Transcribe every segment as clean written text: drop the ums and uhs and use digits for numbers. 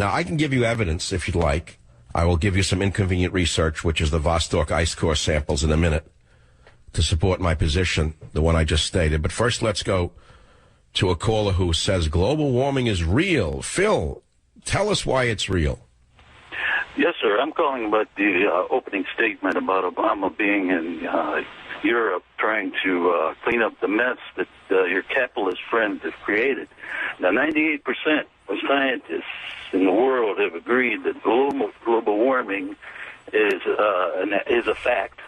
Now, I can give you evidence if you'd like. I will give you some inconvenient research, which is the Vostok ice core samples in a minute, to support my position, the one I just stated. But first, let's go to a caller who says global warming is real. Phil, tell us why it's real. Yes, sir. I'm calling about the opening statement about Obama being in Europe trying to clean up the mess that your capitalist friends have created. Now, 98% of scientists in the world have agreed that global warming is a fact.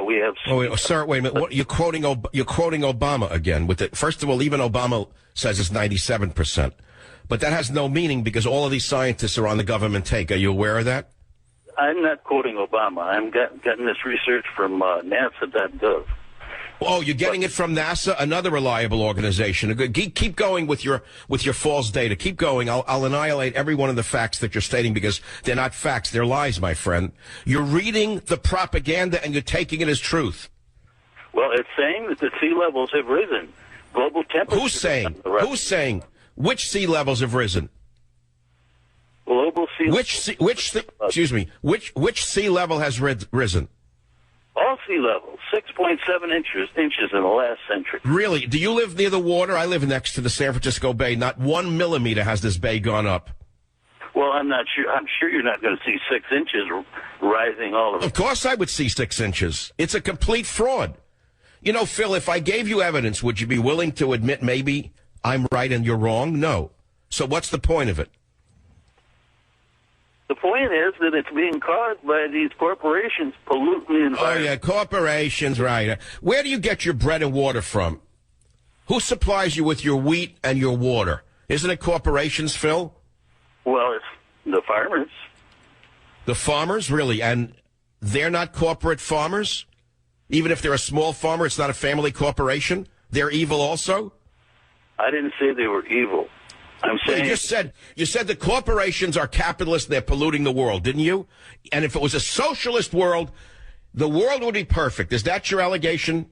We have. Sir, wait a minute. What, you're quoting Obama again. First of all, even Obama says it's 97%, but that has no meaning because all of these scientists are on the government take. Are you aware of that? I'm not quoting Obama. I'm getting this research from NASA.gov. Oh, you're getting it from NASA, another reliable organization. Keep going with your false data. Keep going. I'll annihilate every one of the facts that you're stating because they're not facts. They're lies, my friend. You're reading the propaganda and you're taking it as truth. Well, it's saying that the sea levels have risen. Global temperature. Who's saying? Who's saying? Which sea levels have risen? Global sea. Excuse me. Which sea level has risen? All sea levels, 6.7 inches in the last century. Really? Do you live near the water? I live next to the San Francisco Bay. Not 1 millimeter has this bay gone up. Well, I'm not sure. I'm sure you're not going to see 6 inches rising all of it. Of course I would see 6 inches. It's a complete fraud. You know, Phil, if I gave you evidence, would you be willing to admit maybe I'm right and you're wrong? No. So what's the point of it? The point is that it's being caused by these corporations polluting the environment. Oh, yeah, corporations, right. Where do you get your bread and water from? Who supplies you with your wheat and your water? Isn't it corporations, Phil? Well, it's the farmers. The farmers, really? And they're not corporate farmers? Even if they're a small farmer, it's not a family corporation? They're evil also? I didn't say they were evil. I'm saying you said the corporations are capitalist, they're polluting the world, didn't you? And if it was a socialist world, the world would be perfect. Is that your allegation?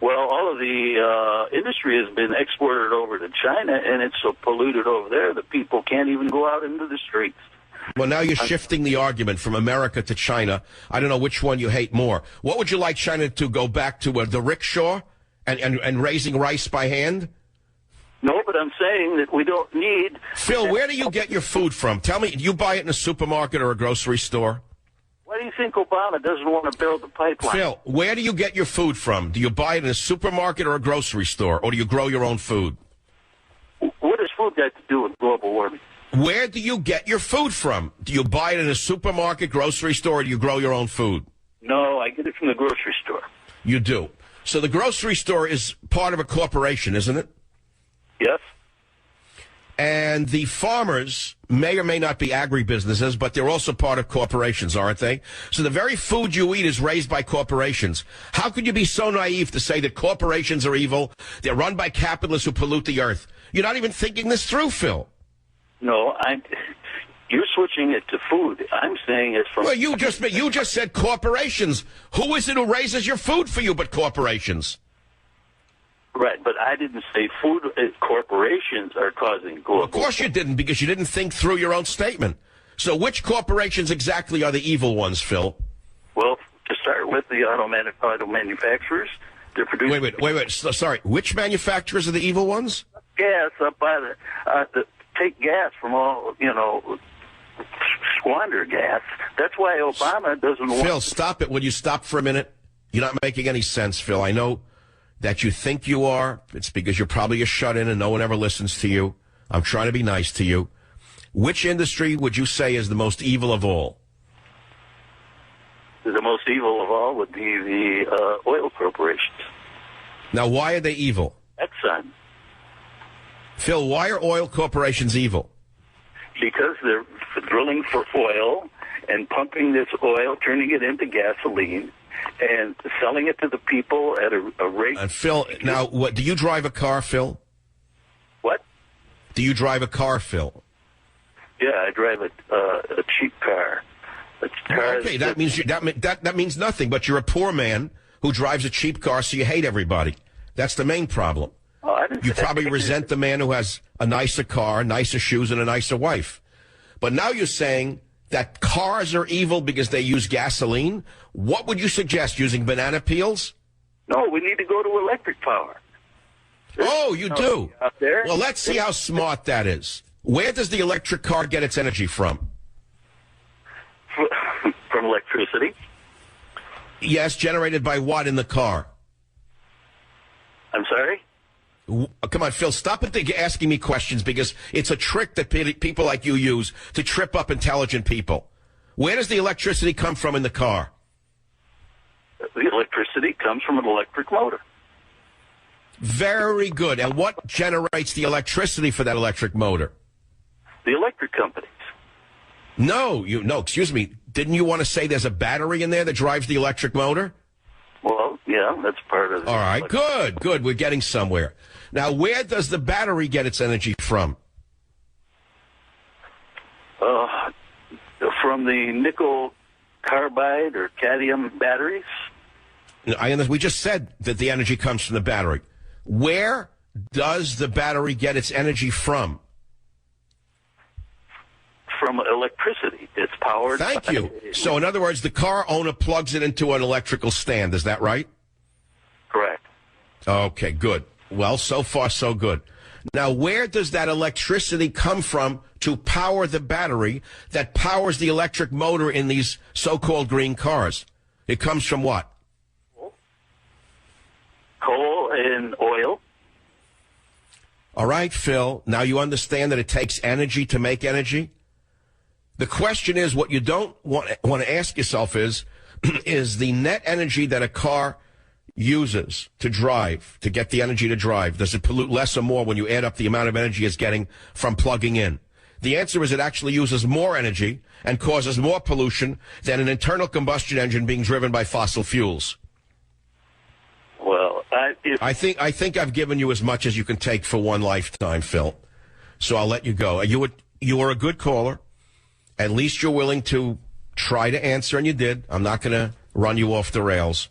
Well, all of the industry has been exported over to China, and it's so polluted over there that people can't even go out into the streets. Well, now you're shifting the argument from America to China. I don't know which one you hate more. What would you like China to go back to, the rickshaw and raising rice by hand? No, but I'm saying that we don't need... Phil, where do you get your food from? Tell me, do you buy it in a supermarket or a grocery store? Why do you think Obama doesn't want to build the pipeline? Phil, where do you get your food from? Do you buy it in a supermarket or a grocery store, or do you grow your own food? What does food got to do with global warming? Where do you get your food from? Do you buy it in a supermarket, grocery store, or do you grow your own food? No, I get it from the grocery store. You do. So the grocery store is part of a corporation, isn't it? Yes. And the farmers may or may not be agribusinesses, but they're also part of corporations, aren't they? So the very food you eat is raised by corporations. How could you be so naive to say that corporations are evil? They're run by capitalists who pollute the earth. You're not even thinking this through, Phil. No, you're switching it to food. I'm saying it's from... Well, you just said corporations. Who is it who raises your food for you but corporations? Right, but I didn't say food corporations are causing global... Of course you didn't, because you didn't think through your own statement. So which corporations exactly are the evil ones, Phil? Well, to start with, the auto manufacturers, they're producing... Wait. Sorry, which manufacturers are the evil ones? Gas up by the take gas from all, squander gas. That's why Obama doesn't want... Phil, stop it. Will you stop for a minute? You're not making any sense, Phil. I know that you think you are. It's because you're probably a shut-in and no one ever listens to you. I'm trying to be nice to you. Which industry would you say is the most evil of all? The most evil of all would be the oil corporations. Now, why are they evil? Exxon. Phil, why are oil corporations evil? Because they're drilling for oil and pumping this oil, turning it into gasoline, and selling it to the people at a rate... And Phil, now, do you drive a car, Phil? What? Do you drive a car, Phil? Yeah, I drive a cheap car. Okay, that means nothing, but you're a poor man who drives a cheap car, so you hate everybody. That's the main problem. Oh, I didn't You probably resent the man who has a nicer car, nicer shoes, and a nicer wife. But now you're saying that cars are evil because they use gasoline. What would you suggest, using banana peels? No, we need to go to electric power. Oh, you do? Out there. Well, let's see how smart that is. Where does the electric car get its energy from? From electricity. Yes, generated by what in the car? I'm sorry? Come on, Phil, stop asking me questions, because it's a trick that people like you use to trip up intelligent people. Where does the electricity come from in the car? The electricity comes from an electric motor. Very good. And what generates the electricity for that electric motor? The electric companies. No, excuse me. Didn't you want to say there's a battery in there that drives the electric motor? Well, yeah, that's part of it. All right, good. We're getting somewhere. Now, where does the battery get its energy from? From the nickel carbide or cadmium batteries. We just said that the energy comes from the battery. Where does the battery get its energy from? From electricity. It's powered. Thank you. So, in other words, the car owner plugs it into an electrical stand. Is that right? Correct. Okay, good. Well, so far, so good. Now, where does that electricity come from to power the battery that powers the electric motor in these so-called green cars? It comes from what? Coal and oil. All right, Phil. Now you understand that it takes energy to make energy? The question is, what you don't want to ask yourself is the net energy that a car uses to drive, to get the energy to drive, does it pollute less or more when you add up the amount of energy it's getting from plugging in? The answer is it actually uses more energy and causes more pollution than an internal combustion engine being driven by fossil fuels. Well, I think I've given you as much as you can take for one lifetime, Phil. So I'll let you go. You are a good caller. At least you're willing to try to answer, and you did. I'm not going to run you off the rails.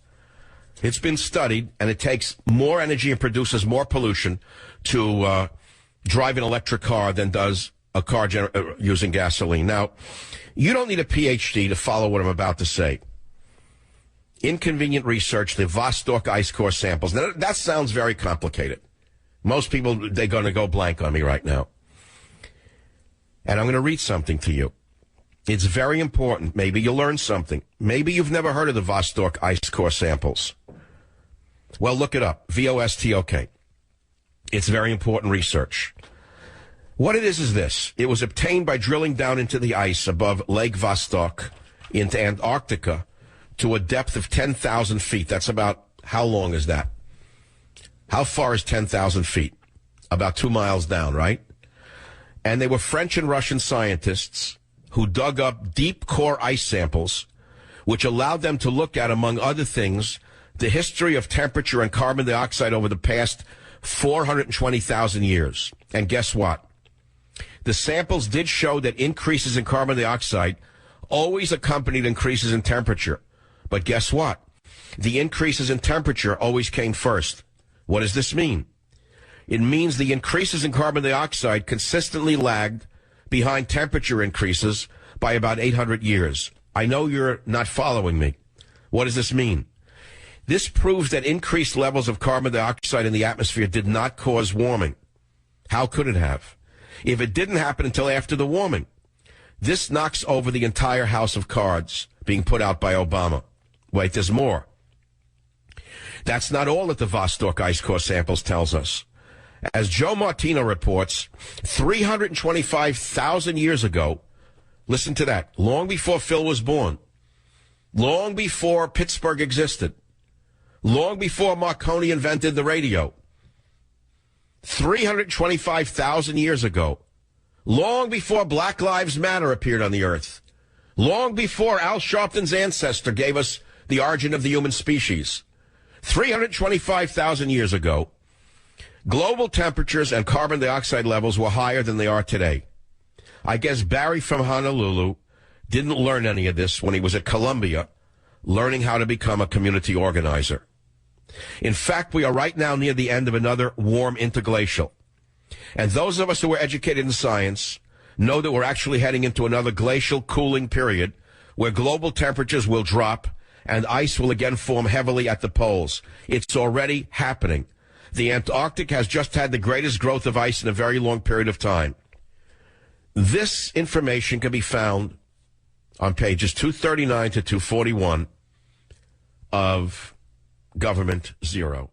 It's been studied, and it takes more energy and produces more pollution to drive an electric car than does a car using gasoline. Now, you don't need a PhD to follow what I'm about to say. Inconvenient research, the Vostok ice core samples. Now, that sounds very complicated. Most people, they're going to go blank on me right now. And I'm going to read something to you. It's very important. Maybe you'll learn something. Maybe you've never heard of the Vostok ice core samples. Well, look it up. VOSTOK. It's very important research. What it is this. It was obtained by drilling down into the ice above Lake Vostok into Antarctica to a depth of 10,000 feet. That's about, how long is that? How far is 10,000 feet? About 2 miles down, right? And they were French and Russian scientists who dug up deep core ice samples, which allowed them to look at, among other things, the history of temperature and carbon dioxide over the past 420,000 years. And guess what? The samples did show that increases in carbon dioxide always accompanied increases in temperature. But guess what? The increases in temperature always came first. What does this mean? It means the increases in carbon dioxide consistently lagged behind temperature increases by about 800 years. I know you're not following me. What does this mean? This proves that increased levels of carbon dioxide in the atmosphere did not cause warming. How could it have? If it didn't happen until after the warming. This knocks over the entire house of cards being put out by Obama. Wait, there's more. That's not all that the Vostok ice core samples tells us. As Joe Martino reports, 325,000 years ago, listen to that, long before Phil was born, long before Pittsburgh existed, long before Marconi invented the radio, 325,000 years ago, long before Black Lives Matter appeared on the earth, long before Al Sharpton's ancestor gave us the origin of the human species, 325,000 years ago, global temperatures and carbon dioxide levels were higher than they are today. I guess Barry from Honolulu didn't learn any of this when he was at Columbia, learning how to become a community organizer. In fact, we are right now near the end of another warm interglacial. And those of us who are educated in science know that we're actually heading into another glacial cooling period where global temperatures will drop and ice will again form heavily at the poles. It's already happening. The Antarctic has just had the greatest growth of ice in a very long period of time. This information can be found on pages 239 to 241 of Government Zero.